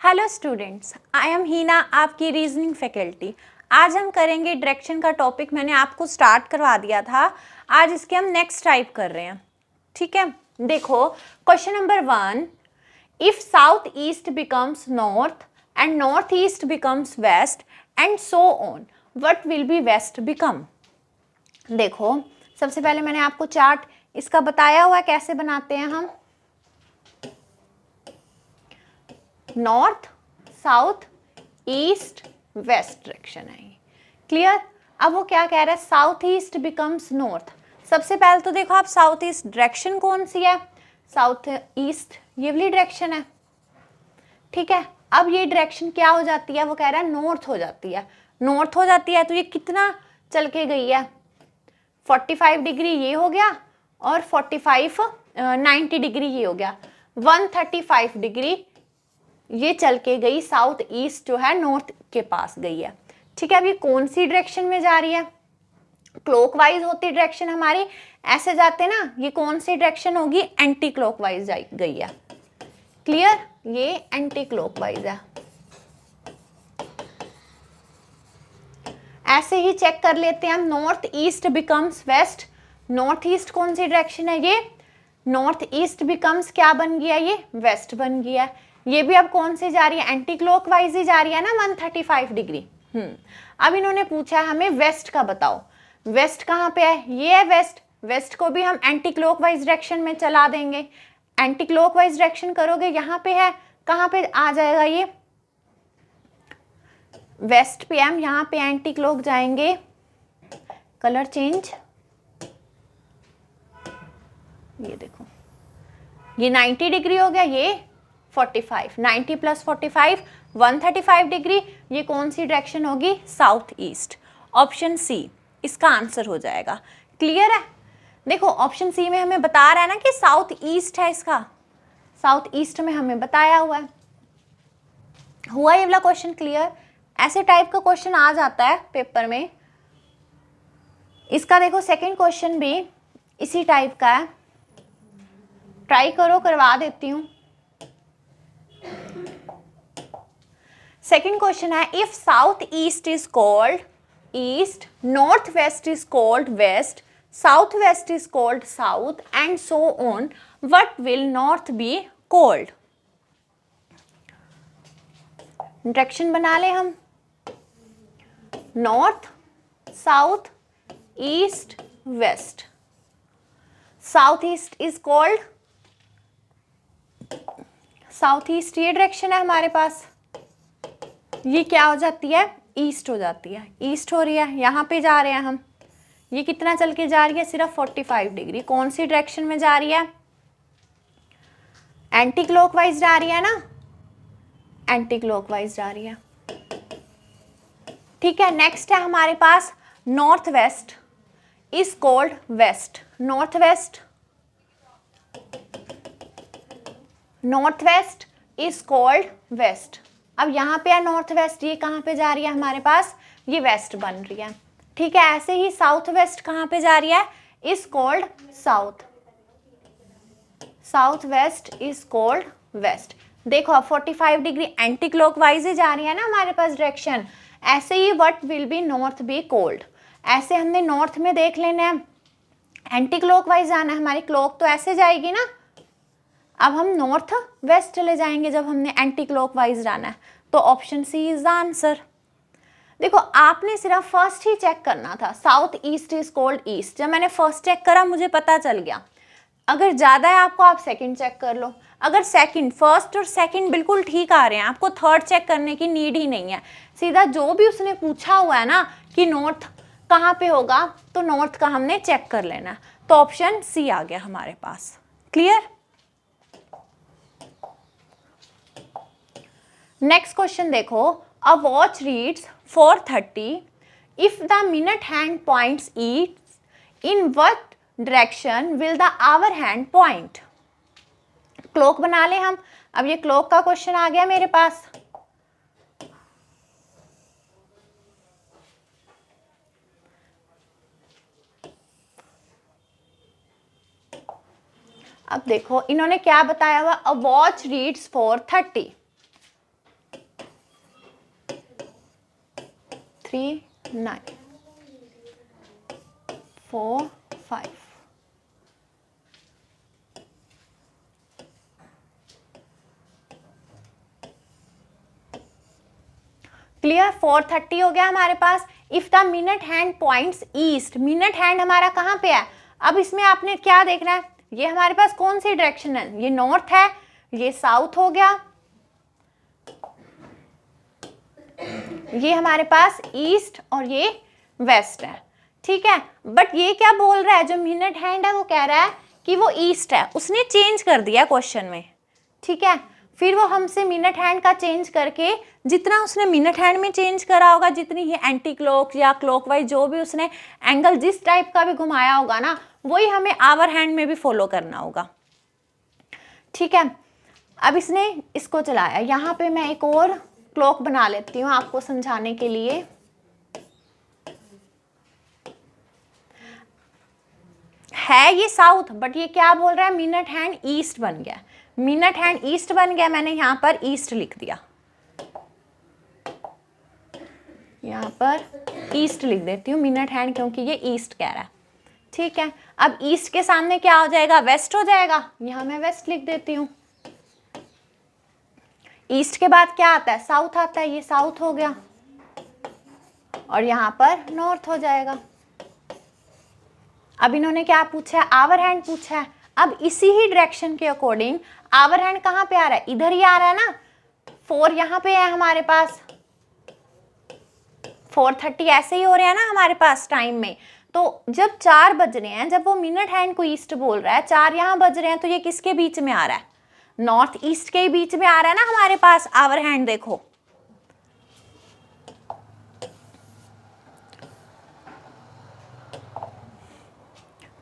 Hello students, I am हीना, आपकी reasoning faculty. आज हम करेंगे डायरेक्शन का टॉपिक। मैंने आपको स्टार्ट करवा दिया था, आज इसके हम नेक्स्ट टाइप कर रहे हैं। ठीक है, देखो question number 1, if south east becomes north and north east becomes west and so on, what will be west become. देखो सबसे पहले मैंने आपको चार्ट इसका बताया हुआ है, कैसे बनाते हैं हम। North, south, east, west direction है। क्लियर। अब वो क्या कह रहा है, साउथ ईस्ट बिकम्स नॉर्थ। सबसे पहले तो देखो आप, साउथ ईस्ट डायरेक्शन कौन सी है, साउथ ईस्ट ये वाली डायरेक्शन है। ठीक है, अब ये डायरेक्शन क्या हो जाती है, वो कह रहा है नॉर्थ हो जाती है। नॉर्थ हो जाती है तो ये कितना चल के गई है, 45 डिग्री ये हो गया और 90 डिग्री ये हो गया, 135 डिग्री ये चल के गई, साउथ ईस्ट जो है नॉर्थ के पास गई है। ठीक है, अब ये कौन सी डायरेक्शन में जा रही है, क्लॉकवाइज होती डायरेक्शन हमारी, ऐसे जाते ना, ये कौन सी डायरेक्शन होगी, एंटी क्लॉकवाइज गई है। क्लियर, ये एंटी क्लॉकवाइज है। ऐसे ही चेक कर लेते हैं हम, north east becomes west. North east कौन सी डायरेक्शन है, ये नॉर्थ ईस्ट बिकम्स क्या बन गया, ये वेस्ट बन गया। ये भी अब कौन से जा रही है, एंटी क्लॉकवाइज ही जा रही है ना, 135 डिग्री। अब इन्होंने पूछा हमें वेस्ट का बताओ, वेस्ट कहाँ पे है, ये है वेस्ट। वेस्ट को भी हम एंटी क्लॉकवाइज डायरेक्शन में चला देंगे। एंटी क्लॉकवाइज डायरेक्शन करोगे, यहाँ पे है, कहाँ पे आ जाएगा ये, वेस्ट पे हम यहाँ पे एंटी क्लॉक जाएंगे। कलर चेंज, ये देखो ये 90 डिग्री हो गया, ये 45, 90 प्लस 45 135 डिग्री। ये कौन सी डायरेक्शन होगी, साउथ ईस्ट। ऑप्शन सी इसका आंसर हो जाएगा। क्लियर है। देखो ऑप्शन सी में हमें बता रहा है ना कि साउथ ईस्ट है, इसका साउथ ईस्ट में हमें बताया हुआ है। हुआ ये वाला क्वेश्चन क्लियर। ऐसे टाइप का क्वेश्चन आ जाता है पेपर में। इसका देखो सेकंड क्वेश्चन भी इसी टाइप का है, ट्राई करो, करवा देती हूँ। सेकंड क्वेश्चन है, if south east is called east, north west is called west, south west is called south and so on, what will north be called. Direction बना ले हम, north, south, east, west. South east is called, south east ये direction है हमारे पास, ये क्या हो जाती है, ईस्ट हो जाती है, ईस्ट हो रही है, यहाँ पे जा रहे हैं हम। ये कितना चल के जा रही है, सिर्फ 45 डिग्री। कौन सी डायरेक्शन में जा रही है, एंटी क्लॉकवाइज जा रही है ना, एंटी क्लॉकवाइज जा रही है। ठीक है, नेक्स्ट है हमारे पास, north west is called west. North west, north west is called west. अब यहाँ पे है नॉर्थ वेस्ट, ये कहाँ पे जा रही है हमारे पास, ये वेस्ट बन रही है। ठीक है, ऐसे ही साउथ वेस्ट कहाँ पे जा रही है, is called south. South west is called west. देखो अब 45 डिग्री एंटी क्लॉकवाइज ही जा रही है ना हमारे पास डायरेक्शन। ऐसे ही what will be north be called, ऐसे हमने नॉर्थ में देख लेना है, एंटी क्लॉकवाइज जाना है, हमारी क्लॉक तो ऐसे जाएगी ना। अब हम नॉर्थ वेस्ट चले जाएंगे जब हमने एंटी क्लॉकवाइज जाना है, तो option C is the answer. देखो आपने सिर्फ फर्स्ट ही चेक करना था, south east is called east. जब मैंने फर्स्ट चेक करा मुझे पता चल गया। अगर ज़्यादा है आपको, आप सेकंड चेक कर लो। अगर सेकंड, फर्स्ट और सेकंड बिल्कुल ठीक आ रहे हैं, आपको थर्ड चेक करने की नीड ही नहीं है। सीधा जो भी उसने पूछा हुआ है ना कि नॉर्थ कहाँ पे होगा, तो नॉर्थ का हमने चेक कर लेना। तो ऑप्शन सी आ गया हमारे पास। क्लियर। नेक्स्ट क्वेश्चन देखो, a watch reads 4:30 if the minute hand points east, in what direction will the hour hand point. Clock बना ले हम। अब ये क्लॉक का क्वेश्चन आ गया मेरे पास। अब देखो इन्होंने क्या बताया हुआ, अ वॉच रीड्स 4:30। 3 9 4 5। क्लियर? 4:30 हो गया हमारे पास। If the minute hand points east, minute hand हमारा कहाँ पे है? अब इसमें आपने क्या देखना है, ये हमारे पास कौन सी डायरेक्शन है? ये नॉर्थ है, ये साउथ हो गया, ये हमारे पास ईस्ट और ये वेस्ट है। ठीक है, बट ये क्या बोल रहा है, जो मिनट हैंड है वो कह रहा है कि वो ईस्ट है, उसने चेंज कर दिया क्वेश्चन में। ठीक है, फिर वो हमसे मिनट हैंड का चेंज करके, जितना उसने मिनट हैंड में चेंज करा होगा, जितनी ही एंटी क्लॉक या क्लॉकवाइज जो भी उसने एंगल जिस टाइप का भी घुमाया होगा ना, वही हमें आवर हैंड में भी फॉलो करना होगा। ठीक है, अब इसने इसको चलाया, यहाँ पे मैं एक और क्लॉक बना लेती हूँ आपको समझाने के लिए। है ये साउथ, बट ये क्या बोल रहा है, मिनट हैंड ईस्ट बन गया, मिनट हैंड ईस्ट बन गया, मैंने यहाँ पर ईस्ट लिख दिया, यहाँ पर ईस्ट लिख देती हूँ मिनट हैंड, क्योंकि ये ईस्ट कह रहा है। ठीक है, अब ईस्ट के सामने क्या हो जाएगा, वेस्ट हो जाएगा, यहाँ मैं वेस्ट लिख देती हूँ। ईस्ट के बाद क्या आता है, साउथ आता है, ये साउथ हो गया, और यहाँ पर नॉर्थ हो जाएगा। अब इन्होंने क्या पूछा है, आवर हैंड पूछा है। अब इसी ही डायरेक्शन के अकॉर्डिंग आवर हैंड कहाँ पे आ रहा है, इधर ही आ रहा है ना, 4 यहाँ पे है हमारे पास, 4:30 ऐसे ही हो रहे हैं ना हमारे पास टाइम में। तो जब 4 बज रहे हैं, जब वो मिनट हैंड को ईस्ट बोल रहा है, 4 यहाँ बज रहे हैं, तो ये किसके बीच में आ रहा है, नॉर्थ ईस्ट के बीच में आ रहा है ना हमारे पास आवर हैंड। देखो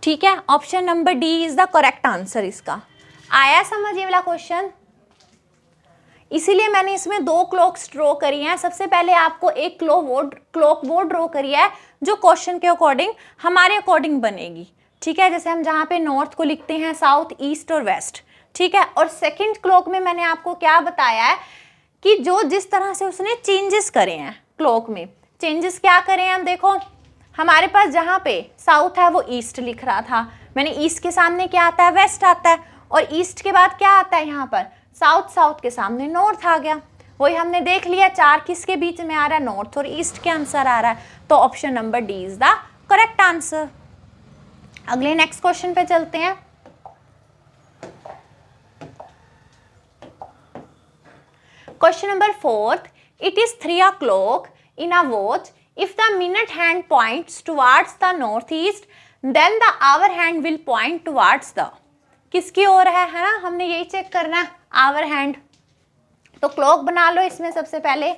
ठीक है, option number D is the correct answer इसका। आया समझ ये वाला क्वेश्चन? इसीलिए मैंने इसमें 2 क्लॉक्स ड्रॉ करी हैं। सबसे पहले आपको एक क्लॉक वो ड्रॉ करी है जो क्वेश्चन के अकॉर्डिंग, हमारे अकॉर्डिंग बनेगी। ठीक है, जैसे हम जहाँ पे नॉर्थ को लिखते हैं साउथ, ईस्ट और वेस्ट। ठीक है, और सेकंड क्लॉक में मैंने आपको क्या बताया है कि जो जिस तरह से उसने चेंजेस करे हैं क्लॉक में, चेंजेस क्या करे हैं हम देखो, हमारे पास जहाँ पे साउथ है वो ईस्ट लिख रहा था, मैंने ईस्ट के सामने क्या आता है, वेस्ट आता है, और ईस्ट के बाद क्या आता है यहाँ पर साउथ, साउथ के सामने नॉर्थ आ गया। वही हमने देख लिया, 4 किसके बीच में आ रहा है, नॉर्थ और ईस्ट के आंसर आ रहा है। तो option number D is the correct answer. अगले नेक्स्ट क्वेश्चन पे चलते हैं। Question number 4, it is 3 o'clock in a watch. If the minute hand points towards the northeast, then the hour hand will point towards the, किसकी ओर है ना, हमने यही check करना है, आवर हैंड। तो क्लॉक बना लो इसमें सबसे पहले।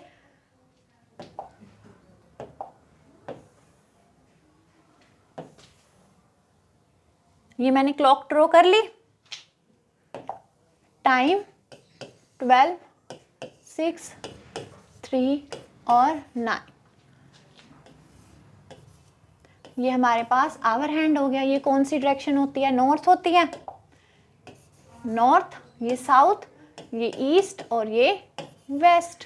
ये मैंने क्लॉक ड्रॉ कर ली, टाइम 12, 6, 3 और 9। ये हमारे पास आवर हैंड हो गया। ये कौन सी डायरेक्शन होती है, नॉर्थ होती है, नॉर्थ, ये साउथ, ये ईस्ट और ये वेस्ट।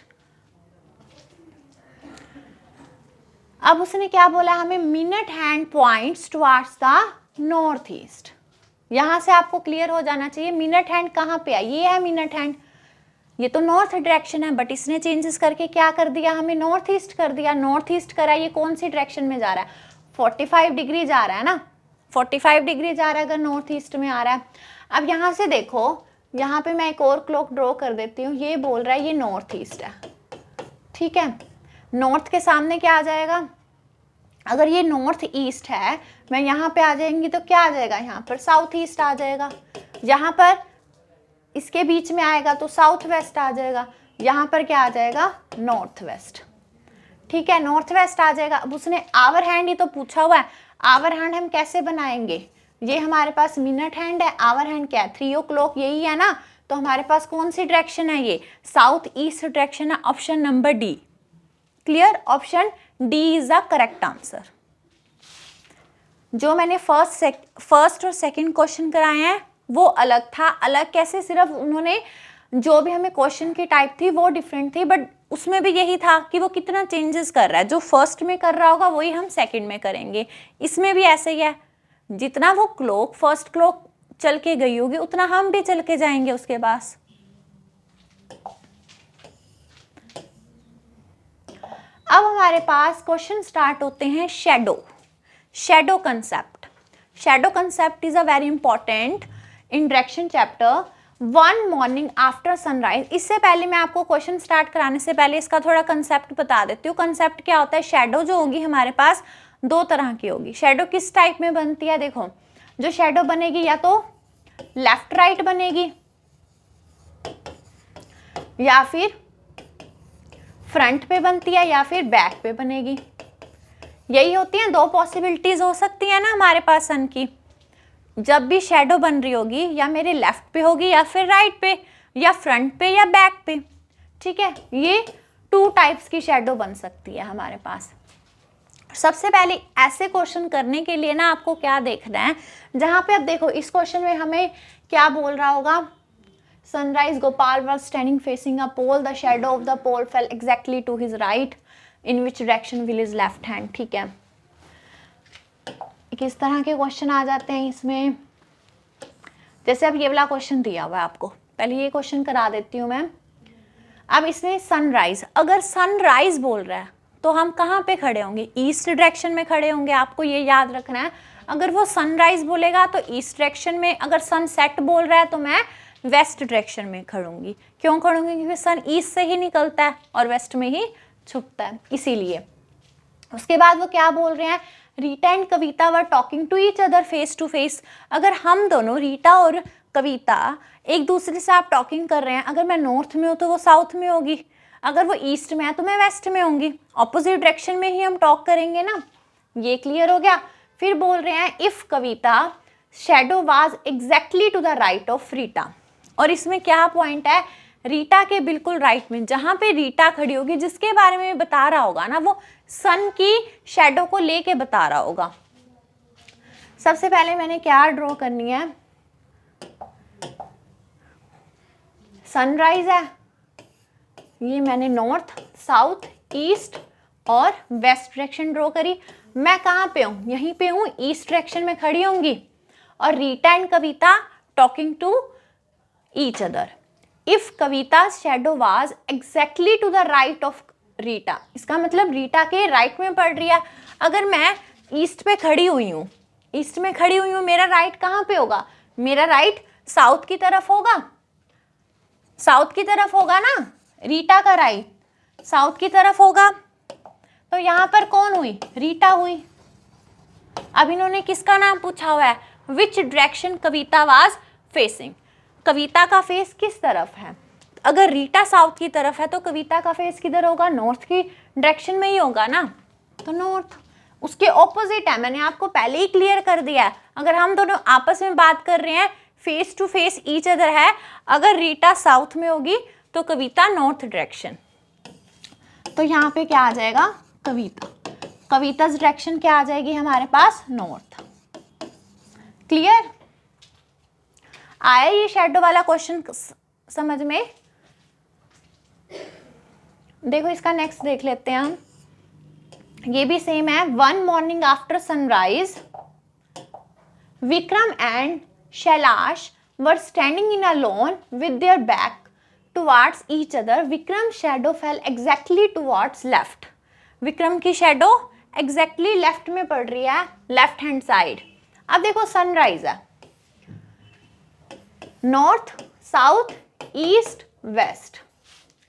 अब उसने क्या बोला हमें, minute hand points towards the north east. यहां से आपको क्लियर हो जाना चाहिए मिनट हैंड कहाँ पे है, ये है मिनट हैंड, ये तो नॉर्थ डायरेक्शन है, बट इसने चेंजेस करके क्या कर दिया, हमें नॉर्थ ईस्ट कर दिया। नॉर्थ ईस्ट करा, ये कौन सी डायरेक्शन में जा रहा है, 45 डिग्री जा रहा है ना, 45 डिग्री जा रहा है अगर नॉर्थ ईस्ट में आ रहा है। अब यहाँ से देखो, यहाँ पे मैं एक और क्लॉक ड्रॉ कर देती हूँ, ये बोल रहा है ये नॉर्थ ईस्ट है। ठीक है, नॉर्थ के सामने क्या आ जाएगा, अगर ये नॉर्थ ईस्ट है, मैं यहाँ पे आ जाएंगी तो क्या आ जाएगा, यहाँ पर साउथ ईस्ट आ जाएगा। यहाँ पर इसके बीच में आएगा तो साउथ वेस्ट आ जाएगा। यहाँ पर क्या आ जाएगा, नॉर्थ वेस्ट। ठीक है, नॉर्थ वेस्ट आ जाएगा। अब उसने आवर हैंड ही तो पूछा हुआ है, आवर हैंड हम कैसे बनाएंगे, ये हमारे पास मिनट हैंड है, आवर हैंड क्या है, 3 o'clock यही है ना, तो हमारे पास कौन सी डायरेक्शन है, ये साउथ ईस्ट डायरेक्शन है, option number D. Clear, option D is the correct answer. जो मैंने फर्स्ट और सेकंड क्वेश्चन कराए हैं वो अलग था। अलग कैसे, सिर्फ उन्होंने जो भी हमें क्वेश्चन की टाइप थी वो डिफरेंट थी, बट उसमें भी यही था कि वो कितना चेंजेस कर रहा है, जो फर्स्ट में कर रहा होगा वही हम सेकंड में करेंगे। इसमें भी ऐसे ही है, जितना वो क्लॉक फर्स्ट क्लॉक चल के गई होगी उतना हम भी चल के जाएंगे उसके पास। अब हमारे पास क्वेश्चन स्टार्ट होते हैं shadow concept. Shadow concept is a very important in direction chapter. One morning after sunrise. इससे पहले मैं आपको क्वेश्चन स्टार्ट कराने से पहले इसका थोड़ा कंसेप्ट बता देती हूँ। कंसेप्ट क्या होता है? शैडो जो होगी हमारे पास दो तरह की होगी। शैडो किस टाइप में बनती है? देखो, जो शैडो बनेगी या तो लेफ्ट राइट बनेगी या फिर फ्रंट पे बनती है या फिर बैक पे बनेगी। यही होती है, दो पॉसिबिलिटीज हो सकती है ना हमारे पास सन की। जब भी शैडो बन रही होगी या मेरे लेफ्ट पे होगी या फिर राइट पे या फ्रंट पे या बैक पे। ठीक है, ये टू टाइप्स की शैडो बन सकती है हमारे पास। सबसे पहले ऐसे क्वेश्चन करने के लिए ना आपको क्या देखना है, जहां पे अब देखो इस क्वेश्चन में हमें क्या बोल रहा होगा, Sunrise, Gopal was standing facing a pole. The shadow of the pole fell exactly to his right. In which direction will his left hand? ठीक है, किस तरह के क्वेश्चन आ जाते हैं इसमें? जैसे अब ये वाला क्वेश्चन दिया हुआ है आपको, पहले ये क्वेश्चन करा देती हूँ मैं। अब इसमें सनराइज, अगर सनराइज बोल रहा है तो हम कहाँ पे खड़े होंगे? ईस्ट डायरेक्शन में खड़े होंगे। आपको ये याद रखना है, अगर वो सनराइज बोलेगा तो ईस्ट डायरेक्शन में, अगर सनसेट बोल रहा है तो मैं वेस्ट डायरेक्शन में खड़ूंगी। क्यों खड़ूंगी? क्योंकि सन ईस्ट से ही निकलता है और वेस्ट में ही छुपता है, इसीलिए। उसके बाद वो क्या बोल रहे हैं, Rita and Kavita were talking to each other face to face. अगर हम दोनों, रीटा और कविता, एक दूसरे से आप टॉकिंग कर रहे हैं, अगर मैं नॉर्थ में हूँ तो वो साउथ में होगी, अगर वो ईस्ट में है तो मैं वेस्ट में होंगी। ऑपोजिट डायरेक्शन में ही हम टॉक करेंगे ना। ये क्लियर हो गया। फिर बोल रहे हैं if Kavita shadow was exactly to the right of Rita. और इसमें क्या पॉइंट है, रीटा के बिल्कुल राइट में, जहां पे रीटा खड़ी होगी, जिसके बारे में बता रहा होगा ना, वो सन की शैडो को लेके बता रहा होगा। सबसे पहले मैंने क्या ड्रॉ करनी है, सनराइज है, ये मैंने नॉर्थ, साउथ, ईस्ट और वेस्ट डायरेक्शन ड्रॉ करी। मैं कहाँ पे हूँ? यहीं पे हूँ, ईस्ट डायरेक्शन में खड़ी होंगी। और Rita and Kavita talking to each other. If Kavita's shadow was exactly to the right of Rita, इसका मतलब रीटा के राइट में पड़ रही है। अगर मैं ईस्ट पे खड़ी हुई हूँ, ईस्ट में खड़ी हुई हूँ, मेरा राइट कहाँ पे होगा? मेरा राइट साउथ की तरफ होगा, साउथ की तरफ होगा ना। रीटा का राइट साउथ की तरफ होगा, तो यहाँ पर कौन हुई? रीटा हुई। अब इन्होंने किसका नाम पूछा हुआ है, which direction Kavita was facing. Kavita का फेस किस तरफ है? अगर रीटा साउथ की तरफ है तो कविता का फेस किधर होगा? नॉर्थ की डायरेक्शन में ही होगा ना, तो नॉर्थ। उसके ऑपोजिट है, मैंने आपको पहले ही क्लियर कर दिया है। अगर हम दोनों आपस में बात कर रहे हैं, face to face each other है, अगर रीटा साउथ में होगी तो कविता नॉर्थ डायरेक्शन, तो यहाँ पे क्या आ जाएगा? कविता। कविता डायरेक्शन क्या आ जाएगी हमारे पास? नॉर्थ। क्लियर? आया ये शैडो वाला क्वेश्चन समझ में? देखो इसका नेक्स्ट देख लेते हैं हम। ये भी सेम है। One morning after sunrise Vikram and Shailash were standing in a lawn with their back towards each other. Vikram shadow fell exactly towards left. Vikram की शैडो एग्जैक्टली लेफ्ट में पड़ रही है, लेफ्ट हैंड साइड। अब देखो सनराइज है, north, south, east, west.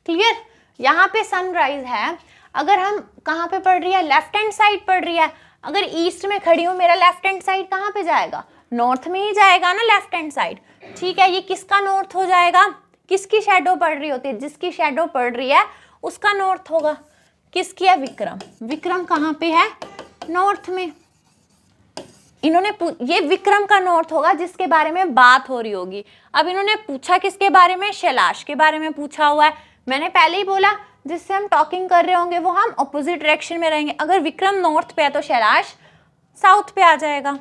Clear? यहाँ पे सनराइज है, अगर हम कहाँ पे पड़ रही है? लेफ्ट हैंड साइड पड़ रही है। अगर ईस्ट में खड़ी हूँ, मेरा लेफ्ट हैंड साइड कहाँ पे जाएगा? नॉर्थ में ही जाएगा ना, लेफ्ट हैंड साइड। ठीक है, ये किसका नॉर्थ हो जाएगा? किसकी शैडो पड़ रही होती है? जिसकी शैडो पड़ रही है उसका नॉर्थ होगा। किसकी है? विक्रम। विक्रम कहाँ पे है? नॉर्थ में। इन्होंने ये विक्रम का नॉर्थ होगा जिसके बारे में बात हो रही होगी। अब इन्होंने पूछा किसके बारे में? शैलाश के बारे में पूछा हुआ है। मैंने पहले ही बोला जिससे हम टॉकिंग कर रहे होंगे वो हम ऑपोजिट डायरेक्शन में रहेंगे। अगर विक्रम नॉर्थ पे है तो शैलाश साउथ पे आ जाएगा।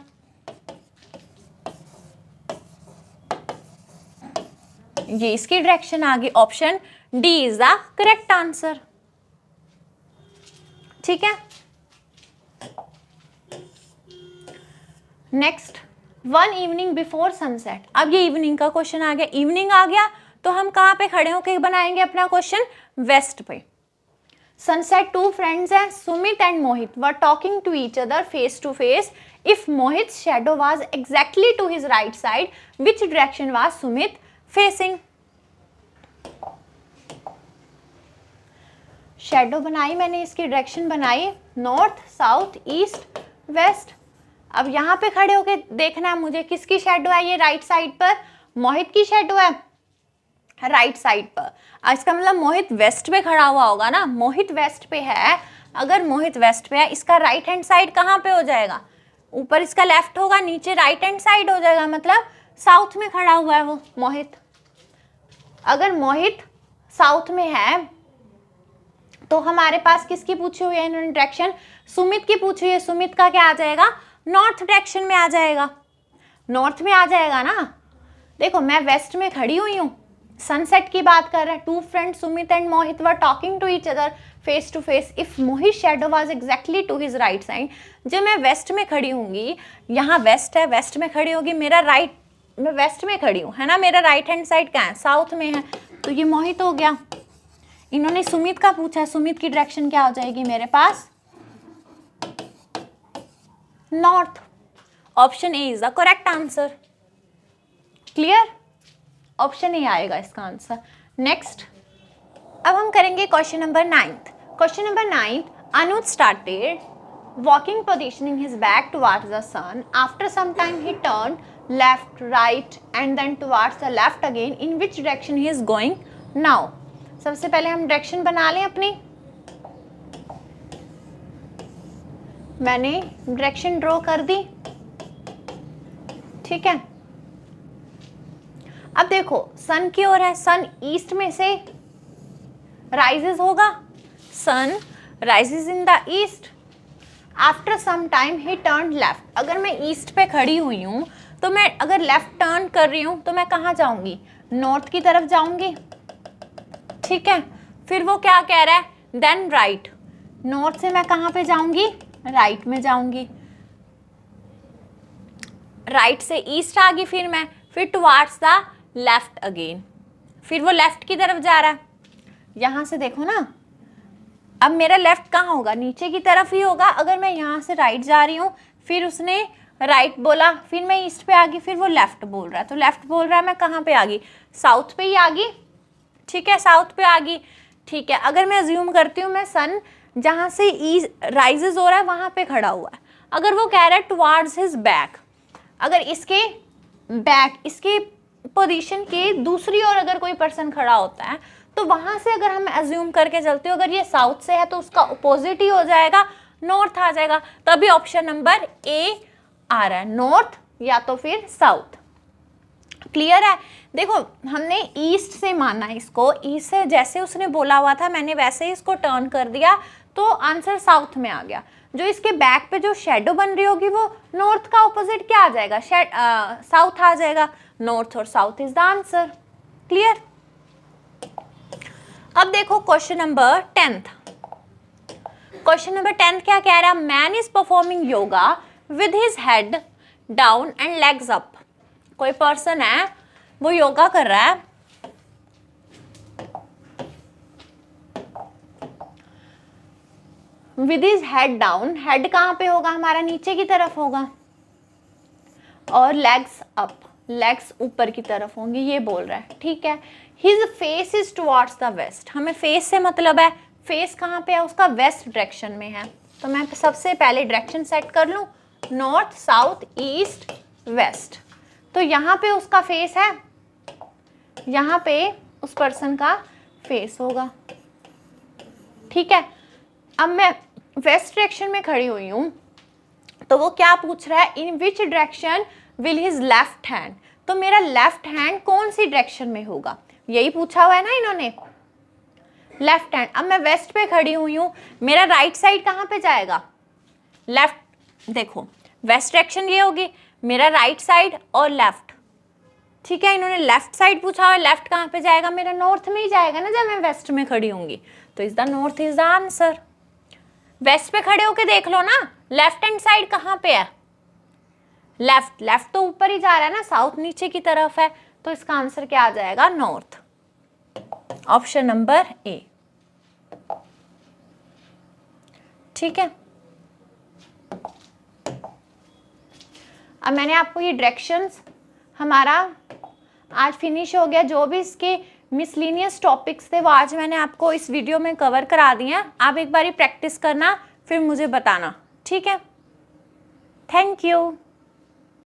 ये इसकी डायरेक्शन आ गई। Option D is the correct answer. ठीक है, next, one evening before sunset. अब ये इवनिंग का क्वेश्चन आ गया, इवनिंग आ गया तो हम कहाँ पे खड़े होकर बनाएंगे अपना क्वेश्चन, वेस्ट पे। सनसेट, टू फ्रेंड्स हैं, Sumit and Mohit were talking to each other face to face. If Mohit shadow was exactly to his right side, which direction was Sumit facing. Shadow बनाई मैंने, इसकी डायरेक्शन बनाई नॉर्थ, साउथ, ईस्ट, वेस्ट। अब यहाँ पे खड़े होके देखना है मुझे किसकी शैडो है, ये राइट साइड पर मोहित की शैडो है, राइट साइड पर। इसका मतलब मोहित वेस्ट पे खड़ा हुआ होगा ना, मोहित वेस्ट पे है। अगर मोहित वेस्ट पे है, इसका राइट हैंड साइड कहाँ पे हो जाएगा, ऊपर इसका लेफ्ट होगा, नीचे राइट हैंड साइड हो जाएगा, मतलब साउथ में खड़ा हुआ है वो मोहित। अगर मोहित साउथ में है तो हमारे पास किसकी पूछी हुई है इन्होंने डायरेक्शन, सुमित की पूछी हुई है। सुमित का क्या आ जाएगा, नॉर्थ डायरेक्शन में आ जाएगा, नॉर्थ में आ जाएगा ना। देखो मैं वेस्ट में खड़ी हुई हूँ, सनसेट की बात कर रहे हैं। Two friends Sumit and Mohit were talking to each other face to face. If Mohit shadow was exactly to his right side, जब मैं वेस्ट में खड़ी होंगी, यहाँ वेस्ट है, वेस्ट में खड़ी होगी, मेरा राइट, मैं वेस्ट में खड़ी हूँ है ना, मेरा राइट हैंड साइड कहाँ है, साउथ में है, तो ये मोहित हो गया। इन्होंने सुमित का पूछा, सुमित की डायरेक्शन क्या हो जाएगी मेरे पास, north. Option A is the correct answer. Clear, option A आएगा इसका आंसर। नेक्स्ट, अब हम करेंगे question number 9th। Question number 9th, Anuj started walking positioning his back towards the sun. After some time he turn left, right and then towards the left again. In which direction he is going now. सबसे पहले हम direction बना लें अपनी। मैंने direction draw कर दी, ठीक है। अब देखो सन की ओर है, सन ईस्ट में से राइजेस होगा, sun rises in the east. After some time he turn left. अगर मैं ईस्ट पे खड़ी हुई हूँ तो मैं अगर लेफ्ट टर्न कर रही हूँ तो मैं कहाँ जाऊंगी, नॉर्थ की तरफ जाऊंगी, ठीक है। फिर वो क्या कह रहा है, देन राइट, नॉर्थ से मैं कहाँ पे जाऊंगी, राइट में जाऊंगी, राइट से ईस्ट आ गई, फिर टुवार्ड्स द लेफ्ट अगेन, फिर वो लेफ्ट की तरफ जा रहा है। यहां से देखो ना, अब मेरा लेफ्ट कहाँ होगा, नीचे की तरफ ही होगा। अगर मैं यहाँ से राइट जा रही हूँ, फिर उसने राइट बोला, फिर मैं ईस्ट पे आ गई, फिर वो लेफ्ट बोल रहा है, तो लेफ्ट बोल रहा है, मैं कहाँ पे आ गई, साउथ पे ही आ गई, ठीक है, साउथ पे आ गई, ठीक है। अगर मैं अज्यूम करती हूँ मैं सन जहाँ से ईस्ट राइजेस हो रहा है वहाँ पे खड़ा हुआ है। अगर वो कह रहा है टुवार्ड्स हिज बैक, अगर इसके बैक, इसके पोजीशन के दूसरी ओर अगर कोई पर्सन खड़ा होता है तो वहां से अगर हम अज्यूम करके चलते हो, अगर ये साउथ से है तो उसका अपोजिट ही हो जाएगा, नॉर्थ आ जाएगा। तभी ऑप्शन नंबर ए आ रहा है, नॉर्थ या तो फिर साउथ। क्लियर है। देखो हमने ईस्ट से माना इसको, ईस्ट से जैसे उसने बोला हुआ था मैंने वैसे ही इसको टर्न कर दिया, तो आंसर साउथ में आ गया। जो इसके बैक पे जो शेडो बन रही होगी वो नॉर्थ का ऑपोजिट क्या आ जाएगा, साउथ आ जाएगा। नॉर्थ और south is the answer. Clear. अब देखो question number 10th। Question number 10th क्या कह रहा है, man is performing yoga with his head down and legs up. कोई पर्सन है वो योगा कर रहा है with his head down, head कहाँ पे होगा हमारा, नीचे की तरफ होगा, और लेग्स अप, लेग्स ऊपर की तरफ होंगी, ये बोल रहा है, ठीक है। His face is towards the west, हमें फेस से मतलब है, फेस कहाँ पे है उसका, वेस्ट डायरेक्शन में है। तो मैं सबसे पहले डायरेक्शन सेट कर लूँ, नॉर्थ, साउथ, ईस्ट, वेस्ट। तो यहाँ पे उसका फेस है, यहाँ पे उस पर्सन का फेस होगा, ठीक है। अब मैं वेस्ट डायरेक्शन में खड़ी हुई हूँ, तो वो क्या पूछ रहा है, in which direction will his left hand, तो मेरा लेफ्ट हैंड कौन सी डायरेक्शन में होगा, यही पूछा हुआ है ना इन्होंने, लेफ्ट हैंड। अब मैं वेस्ट पे खड़ी हुई हूँ, मेरा राइट साइड कहाँ पे जाएगा, लेफ्ट। देखो वेस्ट डायरेक्शन ये होगी, मेरा राइट साइड और लेफ्ट, ठीक है, इन्होंने लेफ्ट साइड पूछा है, लेफ्ट कहाँ पे जाएगा, मेरा नॉर्थ में ही जाएगा ना जब मैं वेस्ट में खड़ी होंगी, तो is the north is the answer. West पे खड़े होके देख लो ना, लेफ्ट हैंड साइड कहाँ पे है, लेफ्ट, लेफ्ट तो ऊपर ही जा रहा है ना, साउथ नीचे की तरफ है, तो इसका आंसर क्या आ जाएगा, नॉर्थ, ऑप्शन नंबर ए। ठीक है, अब मैंने आपको ये डायरेक्शंस हमारा आज फिनिश हो गया, जो भी इसके मिसलिनियस टॉपिक्स थे वो आज मैंने आपको इस वीडियो में कवर करा दिए हैं। आप एक बारी प्रैक्टिस करना, फिर मुझे बताना, ठीक है। Thank you.